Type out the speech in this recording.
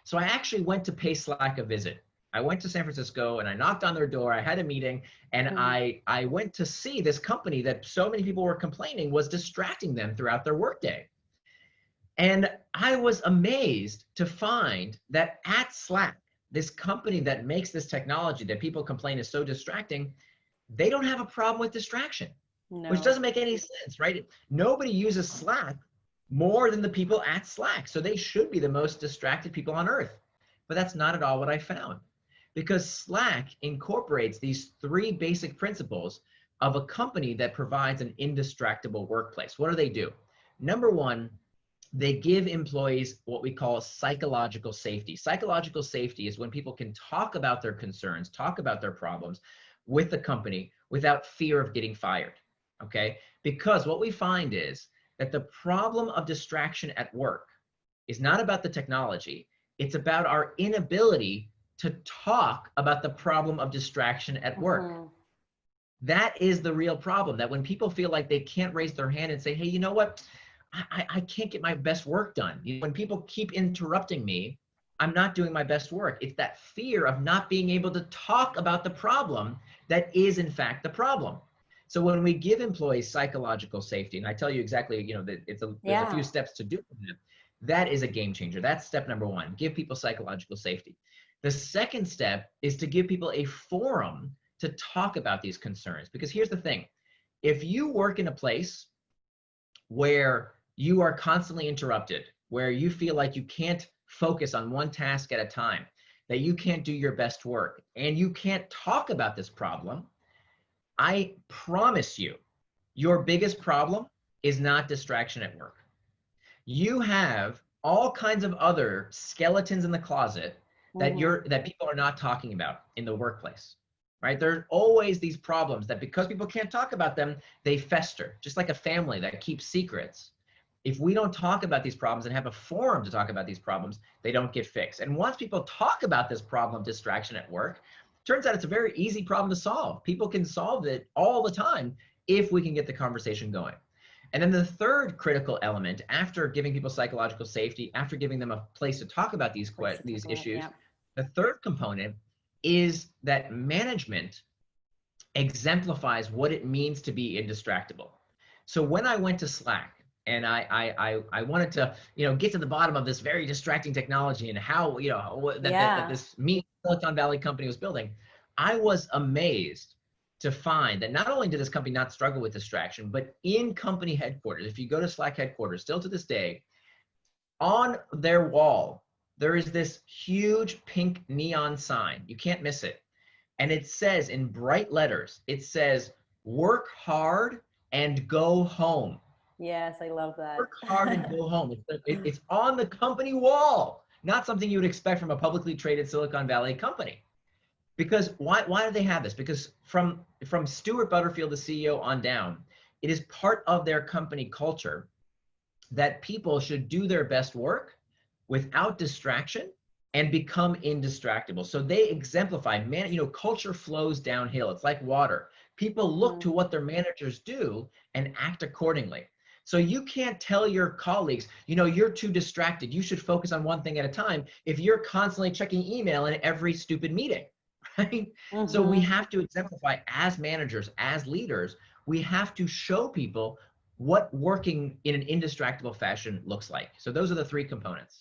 So I actually went to pay Slack a visit. I went to San Francisco and I knocked on their door. I had a meeting and I went to see this company that so many people were complaining was distracting them throughout their workday. And I was amazed to find that at Slack, this company that makes this technology that people complain is so distracting, they don't have a problem with distraction, which doesn't make any sense, right? Nobody uses Slack more than the people at Slack. So they should be the most distracted people on earth. But that's not at all what I found, because Slack incorporates these three basic principles of a company that provides an indistractable workplace. What do? Number one, they give employees what we call psychological safety. Psychological safety is when people can talk about their concerns, talk about their problems with the company without fear of getting fired, okay? Because what we find is that the problem of distraction at work is not about the technology, it's about our inability to talk about the problem of distraction at work. That is the real problem, that when people feel like they can't raise their hand and say, hey, you know what? I can't get my best work done. When people keep interrupting me, I'm not doing my best work. It's that fear of not being able to talk about the problem that is in fact the problem. So when we give employees psychological safety, and I tell you exactly, that there's a few steps to do that, that is a game changer. That's step number one, give people psychological safety. The second step is to give people a forum to talk about these concerns. Because here's the thing, if you work in a place where you are constantly interrupted, where you feel like you can't focus on one task at a time, that you can't do your best work, and you can't talk about this problem, I promise you, your biggest problem is not distraction at work. You have all kinds of other skeletons in the closet that that people are not talking about in the workplace, right? There's always these problems that because people can't talk about them, they fester, just like a family that keeps secrets. If we don't talk about these problems and have a forum to talk about these problems, they don't get fixed. And once people talk about this problem of distraction at work, turns out it's a very easy problem to solve. People can solve it all the time if we can get the conversation going. And then the third critical element, after giving people psychological safety, after giving them a place to talk about these issues, the third component is that management exemplifies what it means to be indistractable. So when I went to Slack, and I wanted to, get to the bottom of this very distracting technology and how, that this Silicon Valley company was building, I was amazed to find that not only did this company not struggle with distraction, but in company headquarters, if you go to Slack headquarters, still to this day, on their wall, there is this huge pink neon sign. You can't miss it. And it says in bright letters, it says, work hard and go home. Yes, I love that. Work hard and go home. It's on the company wall, not something you would expect from a publicly traded Silicon Valley company. Because why do they have this? Because from Stuart Butterfield, the CEO, on down, it is part of their company culture that people should do their best work without distraction and become indistractable. So they exemplify, culture flows downhill. It's like water. People look to what their managers do and act accordingly. So you can't tell your colleagues, you're too distracted. You should focus on one thing at a time if you're constantly checking email in every stupid meeting, right? So we have to exemplify as managers, as leaders, we have to show people what working in an indistractable fashion looks like. So those are the three components.